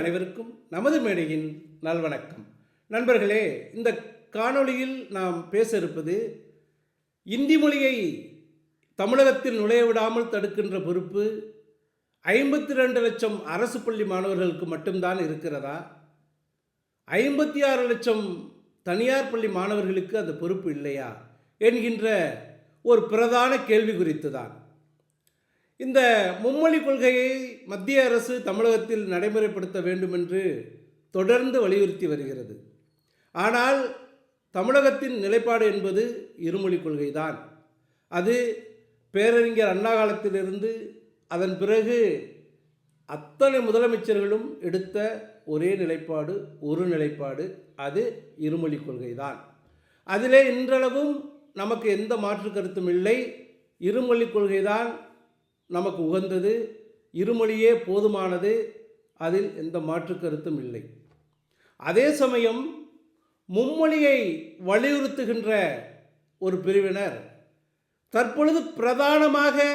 அனைவருக்கும் நமது மேடையின் நல்வணக்கம். நண்பர்களே, இந்த காணொளியில் நாம் பேச இருப்பது இந்தி மொழியை தமிழகத்தில் நுழைய விடாமல் தடுக்கின்ற பொறுப்பு 52 லட்சம் அரசு பள்ளி மாணவர்களுக்கு மட்டும்தான் இருக்கிறதா, 56 லட்சம் தனியார் பள்ளி மாணவர்களுக்கு அந்த பொறுப்பு இல்லையா என்கின்ற ஒரு பிரதான கேள்வி குறித்து தான். இந்த மும்மொழி கொள்கையை மத்திய அரசு தமிழகத்தில் நடைமுறைப்படுத்த வேண்டும் என்று தொடர்ந்து வலியுறுத்தி வருகிறது. ஆனால் தமிழகத்தின் நிலைப்பாடு என்பது இருமொழி கொள்கைதான். அது பேரறிஞர் அண்ணா காலத்திலிருந்து அதன் பிறகு அத்தனை முதலமைச்சர்களும் எடுத்த ஒரே நிலைப்பாடு, ஒரு நிலைப்பாடு, அது இருமொழி கொள்கைதான். அதிலே இன்றளவும் நமக்கு எந்த மாற்று கருத்தும் இல்லை. இருமொழி கொள்கைதான் நமக்கு உகந்தது, இருமொழியே போதுமானது, அதில் எந்த மாற்று கருத்தும் இல்லை. அதே சமயம் மும்மொழியை வலியுறுத்துகின்ற ஒரு பிரிவினர் தற்பொழுது பிரதானமாக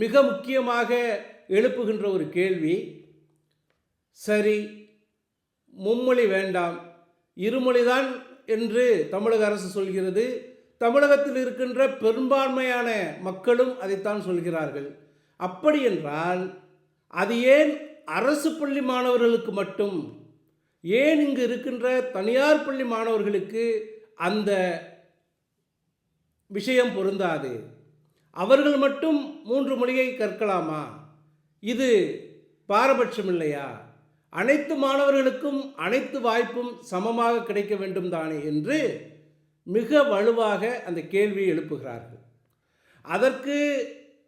மிக முக்கியமாக எழுப்புகின்ற ஒரு கேள்வி, சரி மும்மொழி வேண்டாம், இருமொழிதான் என்று தமிழக அரசு சொல்கிறது. தமிழகத்தில் இருக்கின்ற பெரும்பான்மையான மக்களும் அதைத்தான் சொல்கிறார்கள். அப்படி என்றால் அது ஏன் அரசு பள்ளி மாணவர்களுக்கு மட்டும், ஏன் இங்கு இருக்கின்ற தனியார் பள்ளி மாணவர்களுக்கு அந்த விஷயம் பொருந்தாது? அவர்கள் மட்டும் 3 மொழியை கற்கலாமா? இது பாரபட்சம் இல்லையா? அனைத்து மாணவர்களுக்கும் அனைத்து வாய்ப்பும் சமமாக கிடைக்க வேண்டும் தானே என்று மிக வலுவாக அந்த கேள்வியை எழுப்புகிறார்கள். அதற்கு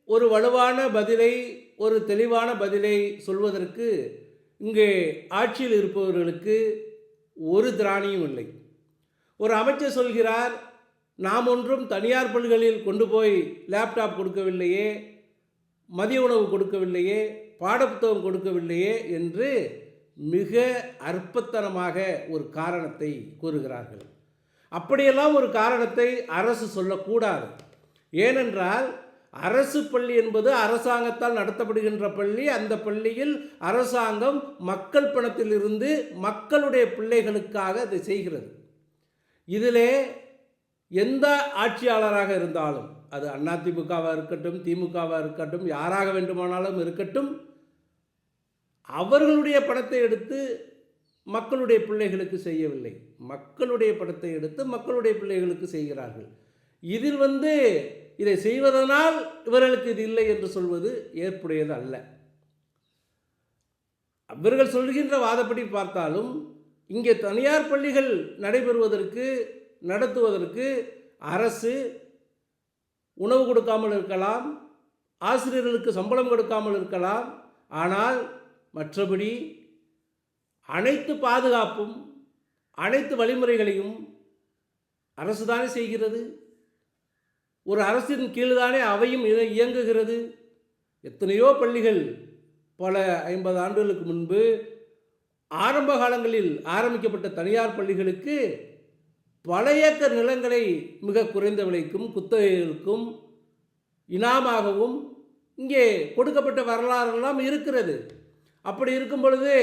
ஒரு வலுவான பதிலை, ஒரு தெளிவான பதிலை சொல்வதற்கு இங்கே ஆட்சியில் இருப்பவர்களுக்கு ஒரு திராணியும் இல்லை. ஒரு அமைச்சர் சொல்கிறார், நாம் ஒன்றும் தனியார் பள்ளிகளில் கொண்டு போய் லேப்டாப் கொடுக்கவில்லையே, மதிய உணவு கொடுக்கவில்லையே, பாடப்புத்தகம் கொடுக்கவில்லையே என்று மிக அற்பத்தனமாக ஒரு காரணத்தை கூறுகிறார்கள். அப்படியெல்லாம் ஒரு காரணத்தை அரசு சொல்லக்கூடாது. ஏனென்றால் அரசு பள்ளி என்பது அரசாங்கத்தால் நடத்தப்படுகின்ற பள்ளி. அந்த பள்ளியில் அரசாங்கம் மக்கள் பணத்திலிருந்து மக்களுடைய பிள்ளைகளுக்காக அதை செய்கிறது. இதிலே எந்த ஆட்சியாளராக இருந்தாலும், அது அதிமுகவாக இருக்கட்டும், திமுகவாக இருக்கட்டும், யாராக வேண்டுமானாலும் இருக்கட்டும், அவர்களுடைய பணத்தை எடுத்து மக்களுடைய பிள்ளைகளுக்கு செய்யவில்லை, மக்களுடைய பணத்தை எடுத்து மக்களுடைய பிள்ளைகளுக்கு செய்கிறார்கள். இதில் இதை செய்வதனால் இவர்களுக்கு இது இல்லை என்று சொல்வது ஏற்புடையது அல்ல. அவர்கள் சொல்கின்ற வாதப்படி பார்த்தாலும் இங்கே தனியார் பள்ளிகள் நடத்துவதற்கு அரசு உணவு கொடுக்காமல் இருக்கலாம், ஆசிரியர்களுக்கு சம்பளம் கொடுக்காமல் இருக்கலாம். ஆனால் மற்றபடி அனைத்து பாதுகாப்பும் அனைத்து வழிமுறைகளையும் அரசு தானே செய்கிறது. ஒரு அரசின் கீழ்தானே அவையும் இயங்குகிறது. எத்தனையோ பள்ளிகள் பல 50 ஆண்டுகளுக்கு முன்பு ஆரம்ப காலங்களில் ஆரம்பிக்கப்பட்ட தனியார் பள்ளிகளுக்கு பல ஏக்கர் நிலங்களை மிக குறைந்த விலைக்கும் குத்தகைகளுக்கும் இனாமாகவும் இங்கே கொடுக்கப்பட்ட வரலாறெல்லாம் இருக்கிறது. அப்படி இருக்கும் பொழுது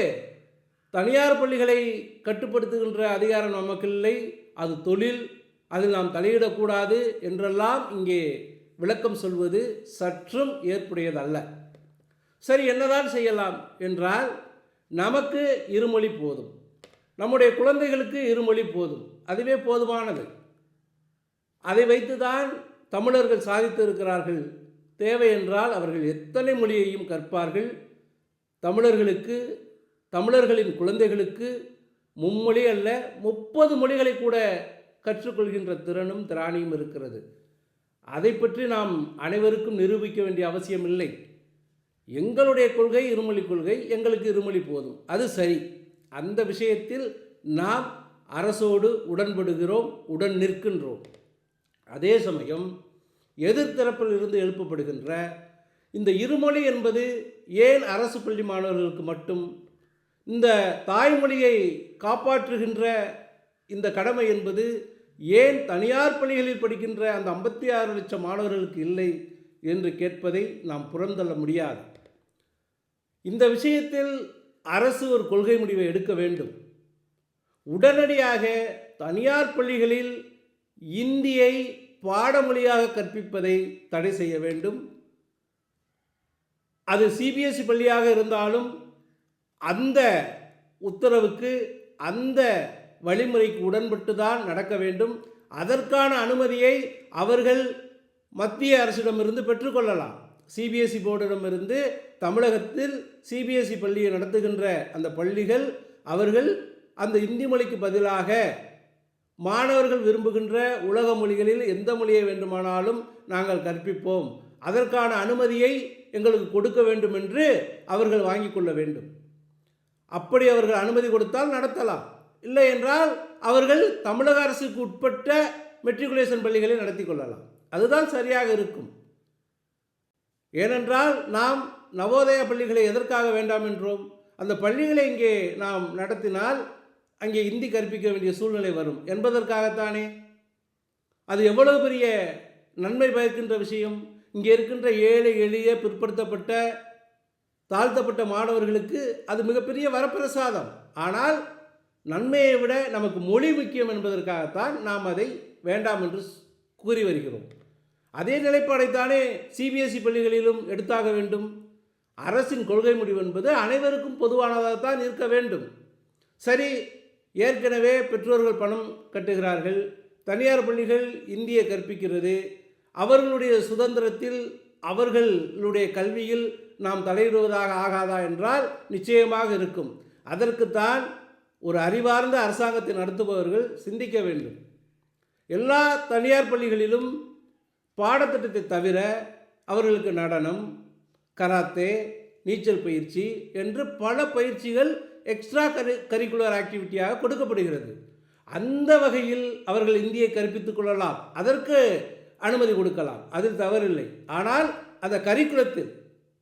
தனியார் பள்ளிகளை கட்டுப்படுத்துகின்ற அதிகாரம் நமக்கு இல்லை, அது தொழில், அதில் நாம் தலையிடக்கூடாது என்றெல்லாம் இங்கே விளக்கம் சொல்வது சற்றும் ஏற்புடையதல்ல. சரி, என்னதான் செய்யலாம் என்றால், நமக்கு இருமொழி போதும், நம்முடைய குழந்தைகளுக்கு இருமொழி போதும், அதுவே போதுமானது. அதை வைத்துதான் தமிழர்கள் சாதித்து இருக்கிறார்கள். தேவை என்றால் அவர்கள் எத்தனை மொழியையும் கற்பார்கள். தமிழர்களின் குழந்தைகளுக்கு மும்மொழி அல்ல 30 மொழிகளை கூட கற்றுக்கொள்கின்ற திறனும் திராணியும் இருக்கிறது. அதை பற்றி நாம் அனைவருக்கும் நிரூபிக்க வேண்டிய அவசியம் இல்லை. எங்களுடைய கொள்கை இருமொழி கொள்கை, எங்களுக்கு இருமொழி போதும், அது சரி. அந்த விஷயத்தில் நாம் அரசோடு உடன்படுகிறோம், உடன் நிற்கின்றோம். அதே சமயம் எதிர்த்தரப்பில் இருந்து எழுப்பப்படுகின்ற இந்த இருமொழி என்பது ஏன் அரசு பள்ளி மாணவர்களுக்கு மட்டும், இந்த தாய்மொழியை காப்பாற்றுகின்ற இந்த கடமை என்பது ஏன் தனியார் பள்ளிகளில் படிக்கின்ற அந்த 56 லட்சம் மாணவர்களுக்கு இல்லை என்று கேட்பதை நாம் புறந்தள்ள முடியாது. இந்த விஷயத்தில் அரசு ஒரு கொள்கை முடிவை எடுக்க வேண்டும். உடனடியாக தனியார் பள்ளிகளில் இந்தியை பாடமொழியாக கற்பிப்பதை தடை செய்ய வேண்டும். அது சிபிஎஸ்இ பள்ளியாக இருந்தாலும் அந்த உத்தரவுக்கு, அந்த வழிமுறைக்கு உடன்பட்டு தான் நடக்க வேண்டும். அதற்கான அனுமதியை அவர்கள் மத்திய அரசிடமிருந்து பெற்றுக்கொள்ளலாம். சிபிஎஸ்இ போர்டிடமிருந்து தமிழகத்தில் சிபிஎஸ்இ பள்ளியை நடத்துகின்ற அந்த பள்ளிகள் அவர்கள் அந்த இந்தி மொழிக்கு பதிலாக மாணவர்கள் விரும்புகின்ற உலக மொழிகளில் எந்த மொழியை வேண்டுமானாலும் நாங்கள் கற்பிப்போம், அதற்கான அனுமதியை எங்களுக்கு கொடுக்க வேண்டும் என்று அவர்கள் வாங்கி கொள்ள வேண்டும். அப்படி அவர்கள் அனுமதி கொடுத்தால் நடத்தலாம். இல்லை என்றால் அவர்கள் தமிழக அரசுக்கு உட்பட்ட மெட்ரிகுலேஷன் பள்ளிகளை நடத்தி கொள்ளலாம். அதுதான் சரியாக இருக்கும். ஏனென்றால் நாம் நவோதயா பள்ளிகளை எதற்காக வேண்டாம் என்றோம்? அந்த பள்ளிகளை இங்கே நாம் நடத்தினால் அங்கே இந்தி கற்பிக்க வேண்டிய சூழ்நிலை வரும் என்பதற்காகத்தானே. அது எவ்வளவு பெரிய நன்மை பயக்கின்ற விஷயம். இங்கே இருக்கின்ற ஏழை எளிய பிற்படுத்தப்பட்ட தாழ்த்தப்பட்ட மாணவர்களுக்கு அது மிகப்பெரிய வரப்பிரசாதம். ஆனால் நன்மையை விட நமக்கு மொழி முக்கியம் என்பதற்காகத்தான் நாம் அதை வேண்டாம் என்று கூறி வருகிறோம். அதே நிலைப்பாடைத்தானே சிபிஎஸ்இ பள்ளிகளிலும் எடுத்தாக வேண்டும். அரசின் கொள்கை முடிவு என்பது அனைவருக்கும் பொதுவானதாகத்தான் இருக்க வேண்டும். சரி, ஏற்கனவே பெற்றோர்கள் பணம் கட்டுகிறார்கள், தனியார் பள்ளிகள் இந்தியை கற்பிக்கிறது, அவர்களுடைய சுதந்திரத்தில் அவர்களுடைய கல்வியில் நாம் தலையிடுவதாக ஆகாதா என்றால் நிச்சயமாக இருக்கும். அதற்குத்தான் ஒரு அறிவார்ந்த அரசாங்கத்தை நடத்துபவர்கள் சிந்திக்க வேண்டும். எல்லா தனியார் பள்ளிகளிலும் பாடத்திட்டத்தை தவிர அவர்களுக்கு நடனம், கராத்தே, நீச்சல் பயிற்சி என்று பல பயிற்சிகள் எக்ஸ்ட்ரா கரிக்குலர் ஆக்டிவிட்டியாக கொடுக்கப்படுகிறது. அந்த வகையில் அவர்கள் இந்தியை கற்பித்துக் கொள்ளலாம், அதற்கு அனுமதி கொடுக்கலாம், அதில் தவறில்லை. ஆனால் அந்த கரிக்குலத்தில்,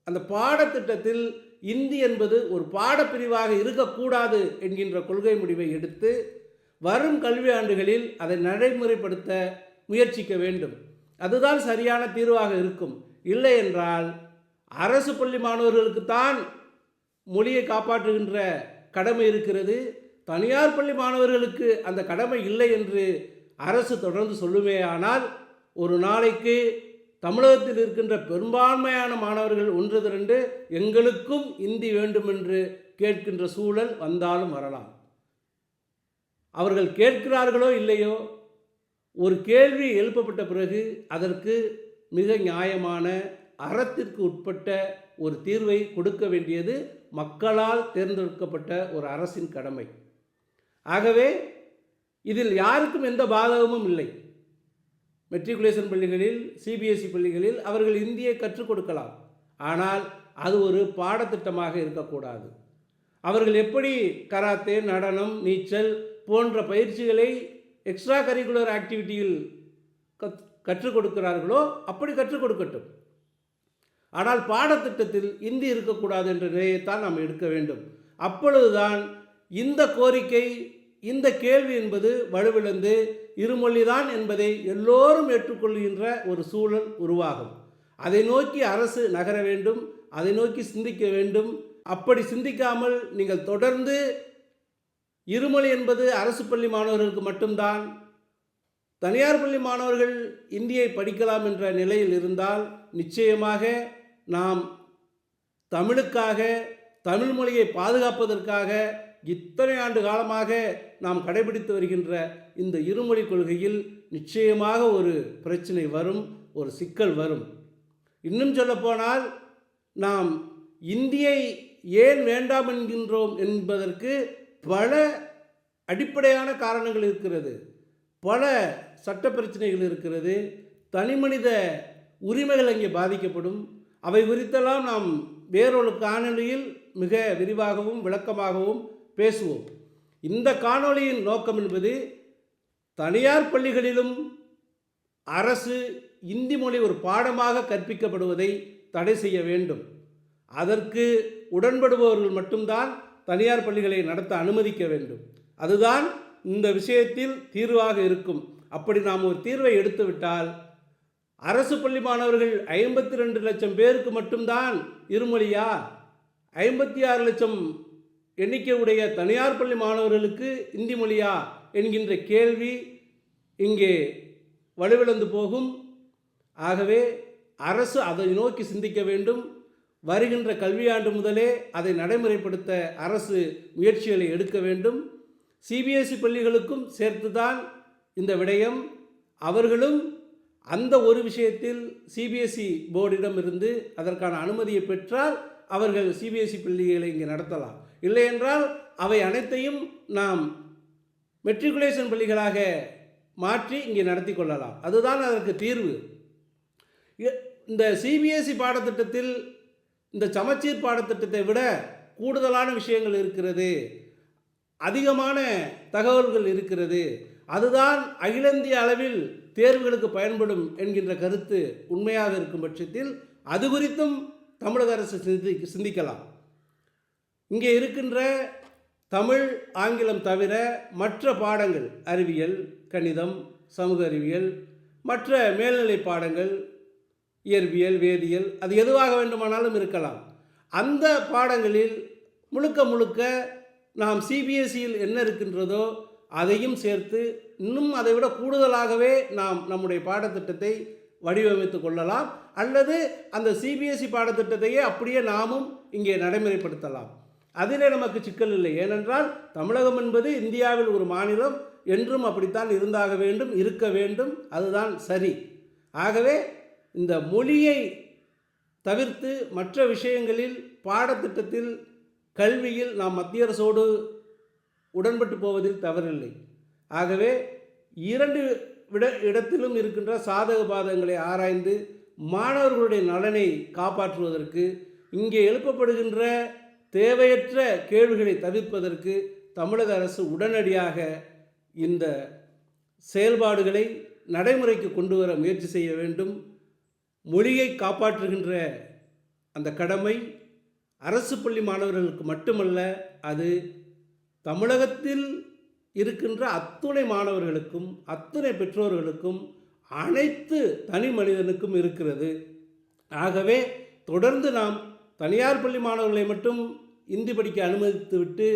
அந்த பாடத்திட்டத்தில் இந்தி என்பது ஒரு பாடப்பிரிவாக இருக்கக்கூடாது என்கின்ற கொள்கை முடிவை எடுத்து வரும் கல்வி ஆண்டுகளில் அதை நடைமுறைப்படுத்த முயற்சிக்க வேண்டும். அதுதான் சரியான தீர்வாக இருக்கும். இல்லை என்றால் அரசு பள்ளி மாணவர்களுக்கு தான் மொழியை காப்பாற்றுகின்ற கடமை இருக்கிறது, தனியார் பள்ளி மாணவர்களுக்கு அந்த கடமை இல்லை என்று அரசு தொடர்ந்து சொல்லுமேயானால் ஒரு நாளைக்கு தமிழகத்தில் இருக்கின்ற பெரும்பான்மையான மாணவர்கள் ஒன்று திரண்டு எங்களுக்கும் இந்தி வேண்டும் என்று கேட்கின்ற சூழல் வந்தாலும் வரலாம். அவர்கள் கேட்கிறார்களோ இல்லையோ, ஒரு கேள்வி எழுப்பப்பட்ட பிறகு அதற்கு மிக நியாயமான அறத்திற்கு உட்பட்ட ஒரு தீர்வை கொடுக்க வேண்டியது மக்களால் தேர்ந்தெடுக்கப்பட்ட ஒரு அரசின் கடமை. ஆகவே இதில் யாருக்கும் எந்த பாதகமும் இல்லை. மெட்ரிகுலேஷன் பள்ளிகளில், சிபிஎஸ்இ பள்ளிகளில் அவர்கள் இந்தியை கற்றுக் கொடுக்கலாம். ஆனால் அது ஒரு பாடத்திட்டமாக இருக்கக்கூடாது. அவர்கள் எப்படி கராத்தே, நடனம், நீச்சல் போன்ற பயிற்சிகளை எக்ஸ்ட்ரா கரிக்குலர் ஆக்டிவிட்டியில் கற்றுக் கொடுக்கிறார்களோ அப்படி கற்றுக் கொடுக்கட்டும். ஆனால் பாடத்திட்டத்தில் இந்தி இருக்கக்கூடாது என்ற நிலையைத்தான் நாம் எடுக்க வேண்டும். அப்பொழுதுதான் இந்த கோரிக்கை, இந்த கேள்வி என்பது வலுவிழந்து இருமொழிதான் என்பதை எல்லோரும் ஏற்றுக்கொள்கின்ற ஒரு சூழல் உருவாகும். அதை நோக்கி அரசு நகர வேண்டும், அதை நோக்கி சிந்திக்க வேண்டும். அப்படி சிந்திக்காமல் நீங்கள் தொடர்ந்து இருமொழி என்பது அரசு பள்ளி மாணவர்களுக்கு மட்டும்தான், தனியார் பள்ளி மாணவர்கள் இந்தியை படிக்கலாம் என்ற நிலையில் இருந்தால் நிச்சயமாக நாம் தமிழுக்காக, தமிழ் மொழியை பாதுகாப்பதற்காக இத்தனை ஆண்டு காலமாக நாம் கடைபிடித்து வருகின்ற இந்த இருமொழி கொள்கையில் நிச்சயமாக ஒரு பிரச்சனை வரும், ஒரு சிக்கல் வரும். இன்னும் சொல்லப்போனால் நாம் இந்தியை ஏன் வேண்டாம் என்கின்றோம் என்பதற்கு பல அடிப்படையான காரணங்கள் இருக்கிறது, பல சட்ட பிரச்சனைகள் இருக்கிறது, தனிமனித உரிமைகள் அங்கே பாதிக்கப்படும். அவை குறித்தெல்லாம் நாம் வேறொரு காணொளியில் மிக விரிவாகவும் விளக்கமாகவும் பேசுவோம். இந்த காணொளியின் நோக்கம் என்பது தனியார் பள்ளிகளிலும் அரசு இந்தி மொழி ஒரு பாடமாக கற்பிக்கப்படுவதை தடை செய்ய வேண்டும். அதற்கு உடன்படுபவர்கள் மட்டும்தான் தனியார் பள்ளிகளை நடத்த அனுமதிக்க வேண்டும். அதுதான் இந்த விஷயத்தில் தீர்வாக இருக்கும். அப்படி நாம் ஒரு தீர்வை எடுத்துவிட்டால் அரசு பள்ளி மாணவர்கள் 52 லட்சம் பேருக்கு மட்டும்தான் இருமொழியா, 56 லட்சம் எண்ணிக்கையுடைய தனியார் பள்ளி மாணவர்களுக்கு இந்தி மொழியா என்கின்ற கேள்வி இங்கே வலுவிழந்து போகும். ஆகவே அரசு அதை நோக்கி சிந்திக்க வேண்டும். வருகின்ற கல்வியாண்டு முதலே அதை நடைமுறைப்படுத்த அரசு முயற்சிகளை எடுக்க வேண்டும். சிபிஎஸ்இ பள்ளிகளுக்கும் சேர்த்துதான் இந்த விடயம். அவர்களும் அந்த ஒரு விஷயத்தில் சிபிஎஸ்இ போர்டிடம் இருந்து அதற்கான அனுமதியை பெற்றால் அவர்கள் சிபிஎஸ்இ பள்ளிகளை இங்கே நடத்தலாம். இல்லை என்றால் அவை அனைத்தையும் நாம் மெட்ரிகுலேஷன் பள்ளிகளாக மாற்றி இங்கே நடத்தி கொள்ளலாம். அதுதான் அதற்கு தீர்வு. இந்த சிபிஎஸ்இ பாடத்திட்டத்தில் இந்த சமச்சீர் பாடத்திட்டத்தை விட கூடுதலான விஷயங்கள் இருக்கிறது, அதிகமான தகவல்கள் இருக்கிறது. அதுதான் அகில இந்திய அளவில் தேர்வுகளுக்கு பயன்படும் என்கின்ற கருத்து உண்மையாக இருக்கும் பட்சத்தில் அது குறித்தும் தமிழக அரசு சிந்திக்கலாம். இங்கே இருக்கின்ற தமிழ், ஆங்கிலம் தவிர மற்ற பாடங்கள், அறிவியல், கணிதம், சமூக அறிவியல், மற்ற மேல்நிலை பாடங்கள், இயற்பியல், வேதியியல், அது எதுவாக வேண்டுமானாலும் இருக்கலாம். அந்த பாடங்களில் முழுக்க முழுக்க நாம் சிபிஎஸ்இயில் என்ன இருக்கின்றதோ அதையும் சேர்த்து இன்னும் அதை விட கூடுதலாகவே நாம் நம்முடைய பாடத்திட்டத்தை வடிவமைத்து கொள்ளலாம். அல்லது அந்த சிபிஎஸ்இ பாடத்திட்டத்தையே அப்படியே நாமும் இங்கே நடைமுறைப்படுத்தலாம். அதிலே நமக்கு சிக்கல் இல்லை. ஏனென்றால் தமிழகம் என்பது இந்தியாவில் ஒரு மாநிலம், என்றும் அப்படித்தான் இருந்தாக வேண்டும், இருக்க வேண்டும். அதுதான் சரி. ஆகவே இந்த மொழியை தவிர்த்து மற்ற விஷயங்களில் பாடத்திட்டத்தில், கல்வியில் நாம் மத்திய அரசோடு உடன்பட்டு போவதில் தவறில்லை. ஆகவே இரண்டு இடத்திலும் இருக்கின்ற சாதக பாதகங்களை ஆராய்ந்து மாணவர்களுடைய நலனை காப்பாற்றுவதற்கு, இங்கே எழுப்பப்படுகின்ற தேவையற்ற கேள்விகளை தவிர்ப்பதற்கு தமிழக அரசு உடனடியாக இந்த செயல்பாடுகளை நடைமுறைக்கு கொண்டு வர முயற்சி செய்ய வேண்டும். மொழியை காப்பாற்றுகின்ற அந்த கடமை அரசு பள்ளி மாணவர்களுக்கு மட்டுமல்ல, அது தமிழகத்தில் இருக்கின்ற அத்துணை மாணவர்களுக்கும் அத்துணை பெற்றோர்களுக்கும் அனைத்து தனி மனிதனுக்கும் இருக்கிறது. ஆகவே தொடர்ந்து நாம் தனியார் பள்ளி மாணவர்களை மட்டும் இந்தி படிக்க அனுமதித்துவிட்டு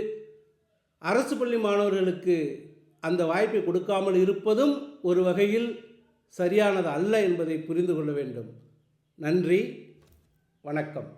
அரசு பள்ளி மாணவர்களுக்கு அந்த வாய்ப்பை கொடுக்காமல் இருப்பதும் ஒரு வகையில் சரியானது அல்ல என்பதை புரிந்து கொள்ள வேண்டும். நன்றி, வணக்கம்.